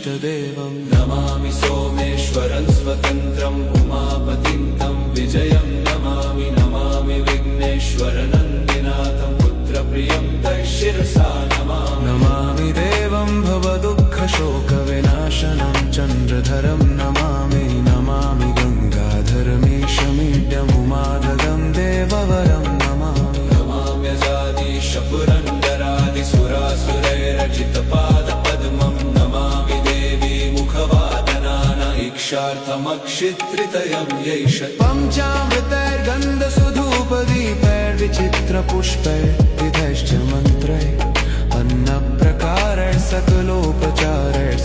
इष्टदेवं नमामि सोमेश्वरं स्वतन्त्रम् उमापतिं तं विजयं नमामि नमामि विघ्नेश्वरनन्दिनाथं पुत्रप्रियं तैशिरसा नमामि नमामि देवं भवदुःखशोकविनाशनं चन्द्रधरं नमामि नमामि गङ्गाधरमीशमीड्यमुमाधगं देववरं नमामि नमाम्यजादिशपुरन्दरादिसुरासुरैरचितपादपद्मं नमामि देवी मुखवादनान इक्षार्थमक्षित्रितयं यैष पञ्चामृतैर्गन्धसुधूपदीपैर्विचित्रपुष्पैर्विधैश्च मन्त्रैः अन्नप्रकारैः सकलोपचारैः